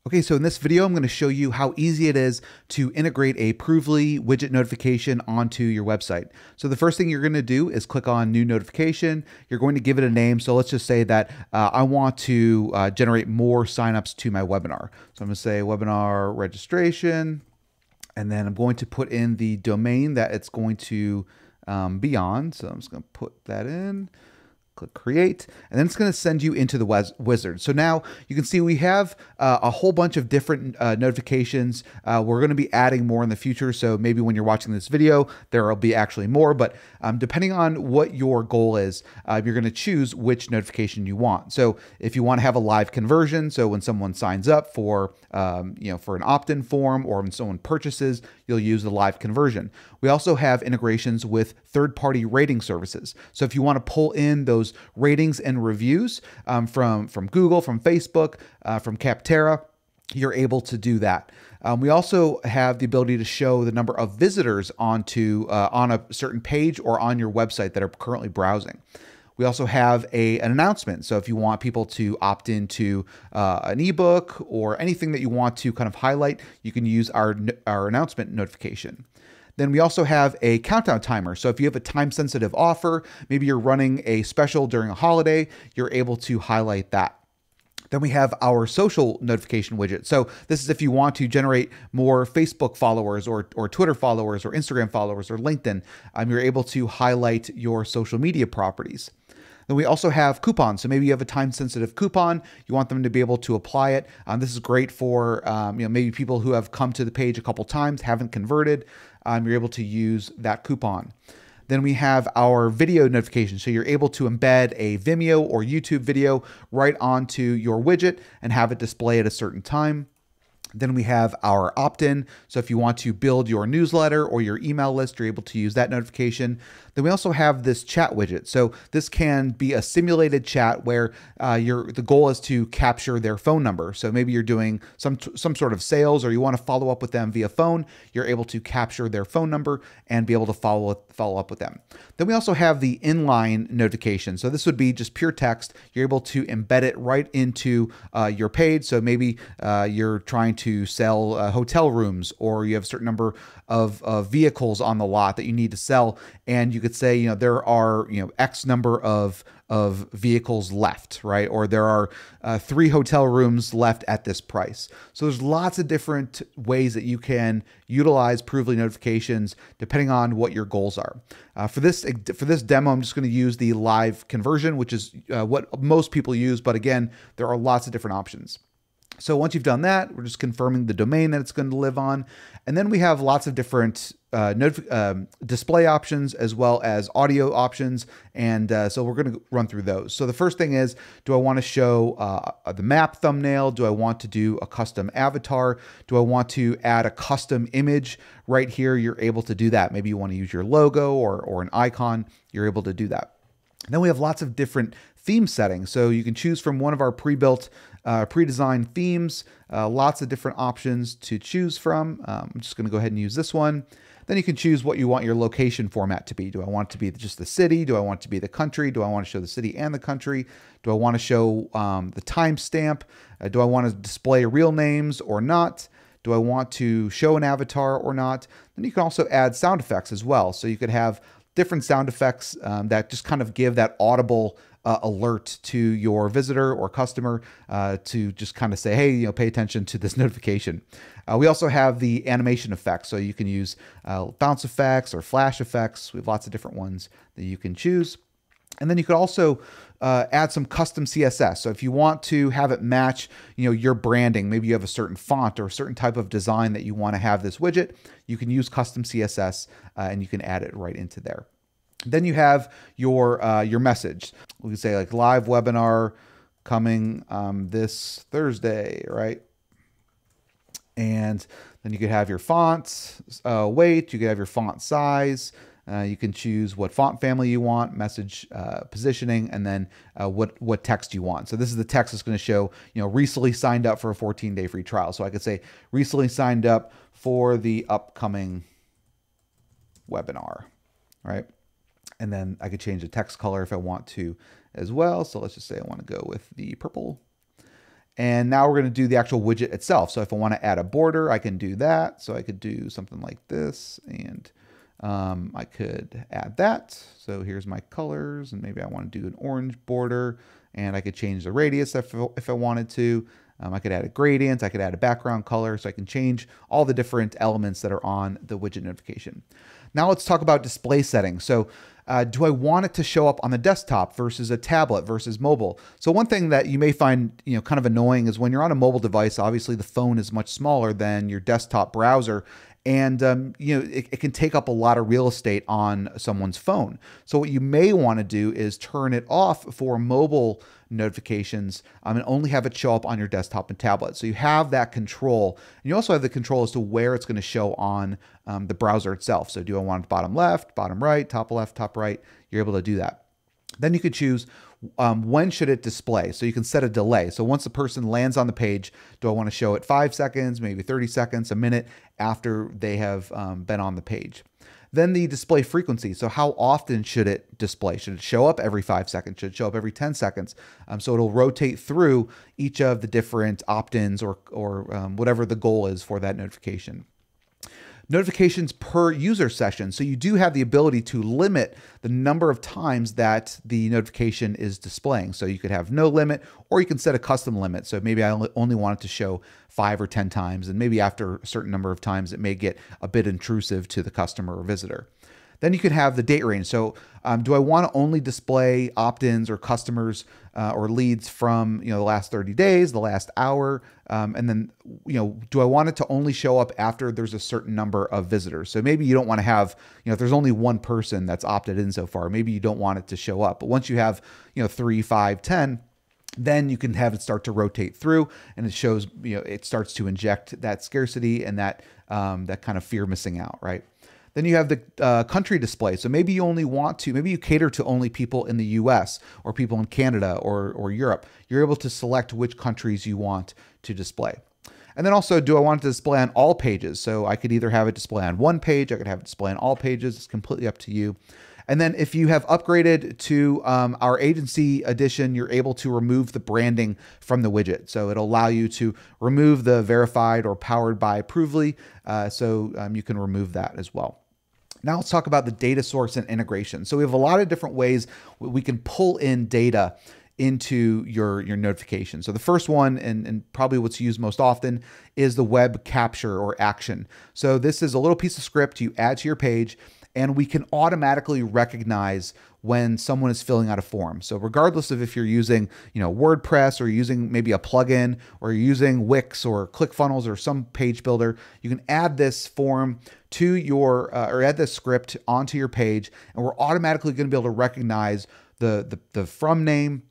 Okay, so in this video, I'm going to show you how easy it is to integrate a Provely widget notification onto your website. So the first thing you're going to do is click on New Notification. You're going to give it a name. So let's just say that I want to generate more signups to my webinar. So I'm going to say webinar registration, and then I'm going to put in the domain that it's going to be on. So I'm just going to put that in. Click create, and then it's going to send you into the wizard. So now you can see we have a whole bunch of different notifications. We're going to be adding more in the future. So maybe when you're watching this video, there will be actually more, but depending on what your goal is, you're going to choose which notification you want. So if you want to have a live conversion, so when someone signs up for, for an opt-in form, or when someone purchases, you'll use the live conversion. We also have integrations with third-party rating services. So if you want to pull in those ratings and reviews from Google, from Facebook, from Capterra, you're able to do that. We also have the ability to show the number of visitors on a certain page or on your website that are currently browsing. We also have an announcement. So if you want people to opt into an ebook or anything that you want to kind of highlight, you can use our announcement notification. Then we also have a countdown timer. So if you have a time-sensitive offer, maybe you're running a special during a holiday, you're able to highlight that. Then we have our social notification widget. So this is if you want to generate more Facebook followers or Twitter followers or Instagram followers or LinkedIn, you're able to highlight your social media properties. Then we also have coupons. So maybe you have a time-sensitive coupon, you want them to be able to apply it. This is great for maybe people who have come to the page a couple times, haven't converted. You're able to use that coupon. Then we have our video notification. So you're able to embed a Vimeo or YouTube video right onto your widget and have it display at a certain time. Then we have our opt-in. So if you want to build your newsletter or your email list, you're able to use that notification. Then we also have this chat widget. So this can be a simulated chat where the goal is to capture their phone number. So maybe you're doing some sort of sales or you want to follow up with them via phone. You're able to capture their phone number and be able to follow up with them. Then we also have the inline notification. So this would be just pure text. You're able to embed it right into your page. So maybe you're trying to sell hotel rooms, or you have a certain number of vehicles on the lot that you need to sell, and you could say, there are X number of vehicles left, right? Or there are 3 hotel rooms left at this price. So there's lots of different ways that you can utilize Provely notifications depending on what your goals are. For this demo, I'm just going to use the live conversion, which is what most people use. But again, there are lots of different options. So once you've done that, we're just confirming the domain that it's going to live on. And then we have lots of different display options as well as audio options. And so we're going to run through those. So the first thing is, do I want to show the map thumbnail? Do I want to do a custom avatar? Do I want to add a custom image right here? You're able to do that. Maybe you want to use your logo or an icon. You're able to do that. Then we have lots of different theme settings. So you can choose from one of our pre-built, pre-designed themes, lots of different options to choose from. I'm just going to go ahead and use this one. Then you can choose what you want your location format to be. Do I want it to be just the city? Do I want it to be the country? Do I want to show the city and the country? Do I want to show the timestamp? Do I want to display real names or not? Do I want to show an avatar or not? Then you can also add sound effects as well. So you could have different sound effects that just kind of give that audible alert to your visitor or customer to just kind of say, hey, pay attention to this notification. We also have the animation effects. So you can use bounce effects or flash effects. We have lots of different ones that you can choose. And then you could also add some custom CSS. So if you want to have it match, your branding, maybe you have a certain font or a certain type of design that you want to have this widget, you can use custom CSS and you can add it right into there. Then you have your message. We can say like live webinar coming this Thursday, right? And then you could have your font weight, you could have your font size. You can choose what font family you want, message positioning, and then what text you want. So this is the text that's going to show, recently signed up for a 14-day free trial. So I could say recently signed up for the upcoming webinar, right? And then I could change the text color if I want to as well. So let's just say I want to go with the purple. And now we're going to do the actual widget itself. So if I want to add a border, I can do that. So I could do something like this, and I could add that. So here's my colors, and maybe I want to do an orange border, and I could change the radius if I wanted to. I could add a gradient, I could add a background color, so I can change all the different elements that are on the widget notification. Now let's talk about display settings. So do I want it to show up on the desktop versus a tablet versus mobile? So one thing that you may find kind of annoying is when you're on a mobile device, obviously the phone is much smaller than your desktop browser. And it can take up a lot of real estate on someone's phone. So what you may want to do is turn it off for mobile notifications and only have it show up on your desktop and tablet. So you have that control. And you also have the control as to where it's going to show on the browser itself. So do I want it bottom left, bottom right, top left, top right? You're able to do that. Then you could choose when should it display. So you can set a delay. So once the person lands on the page, do I want to show it 5 seconds, maybe 30 seconds, a minute after they have been on the page? Then the display frequency. So how often should it display? Should it show up every 5 seconds? Should it show up every 10 seconds? So it'll rotate through each of the different opt-ins or whatever the goal is for that notification. Notifications per user session. So you do have the ability to limit the number of times that the notification is displaying. So you could have no limit, or you can set a custom limit. So maybe I only want it to show 5 or 10 times, and maybe after a certain number of times, it may get a bit intrusive to the customer or visitor. Then you can have the date range. So do I want to only display opt-ins or customers or leads from the last 30 days, the last hour? And then do I want it to only show up after there's a certain number of visitors? So maybe you don't want to have, if there's only one person that's opted in so far, maybe you don't want it to show up. But once you have 3, 5, 10, then you can have it start to rotate through, and it shows, it starts to inject that scarcity and that kind of fear missing out, right? Then you have the country display. So maybe you only want to, maybe you cater to only people in the US or people in Canada or Europe. You're able to select which countries you want to display. And then also, do I want it to display on all pages? So I could either have it display on one page, I could have it display on all pages. It's completely up to you. And then if you have upgraded to our agency edition, you're able to remove the branding from the widget. So it'll allow you to remove the verified or powered by Provely. So you can remove that as well. Now let's talk about the data source and integration. So we have a lot of different ways we can pull in data into your notification. So the first one, and probably what's used most often, is the web capture or action. So this is a little piece of script you add to your page, and we can automatically recognize when someone is filling out a form. So regardless of if you're using, WordPress, or using maybe a plugin, or you're using Wix or ClickFunnels or some page builder, you can add this form to your, or add this script onto your page, and we're automatically going to be able to recognize the from name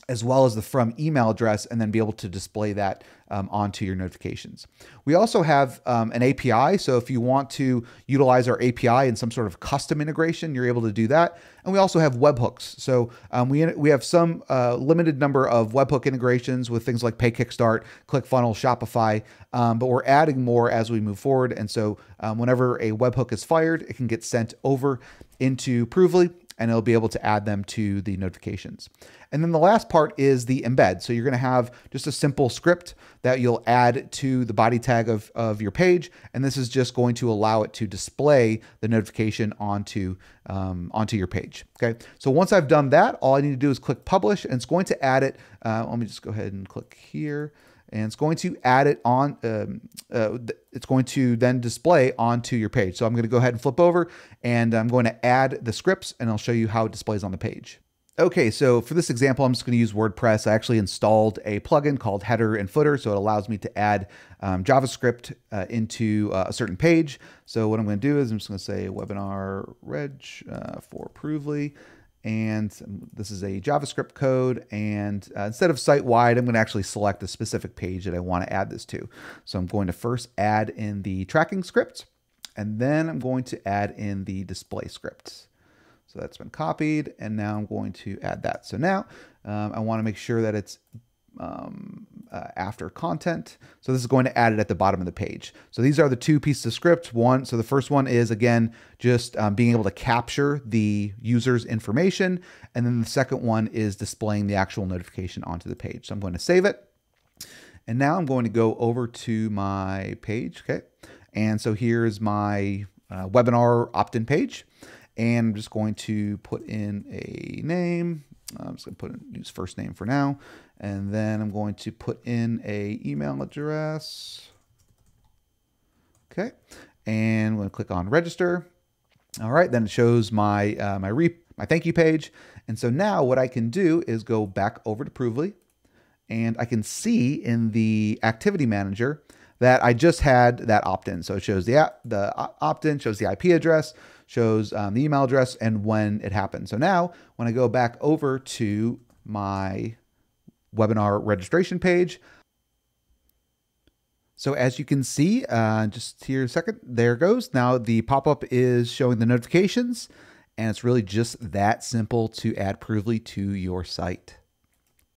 as well as the from email address, and then be able to display that onto your notifications. We also have an API. So if you want to utilize our API in some sort of custom integration, you're able to do that. And we also have webhooks. So we have some limited number of webhook integrations with things like PayKickstart, ClickFunnels, Shopify, but we're adding more as we move forward. And so whenever a webhook is fired, it can get sent over into Provely, and it'll be able to add them to the notifications. And then the last part is the embed. So you're going to have just a simple script that you'll add to the body tag of your page. And this is just going to allow it to display the notification onto your page. Okay. So once I've done that, all I need to do is click publish, and it's going to add it. Let me just go ahead and click here. And it's going to add it on, it's going to then display onto your page. So I'm going to go ahead and flip over, and I'm going to add the scripts, and I'll show you how it displays on the page. Okay, so for this example, I'm just going to use WordPress. I actually installed a plugin called Header and Footer, so it allows me to add JavaScript into a certain page. So what I'm going to do is I'm just going to say webinar reg for Provely. And this is a JavaScript code, and instead of site-wide, I'm going to actually select a specific page that I want to add this to. So I'm going to first add in the tracking script, and then I'm going to add in the display script. So that's been copied, and now I'm going to add that. So now I want to make sure that it's after content. So this is going to add it at the bottom of the page. So these are the two pieces of script. So the first one is, again, just being able to capture the user's information. And then the second one is displaying the actual notification onto the page. So I'm going to save it. And now I'm going to go over to my page. Okay. And so here's my webinar opt-in page. And I'm just going to put in a name. I'm just going to use first name for now. And then I'm going to put in a email address. Okay. And I'm going to click on register. All right. Then it shows my my thank you page. And so now what I can do is go back over to Provely, and I can see in the activity manager that I just had that opt-in. So it shows the opt-in, shows the IP address, shows the email address, and when it happened. So now when I go back over to my webinar registration page, so as you can see, just here a second, there it goes. Now the pop-up is showing the notifications, and it's really just that simple to add Provely to your site.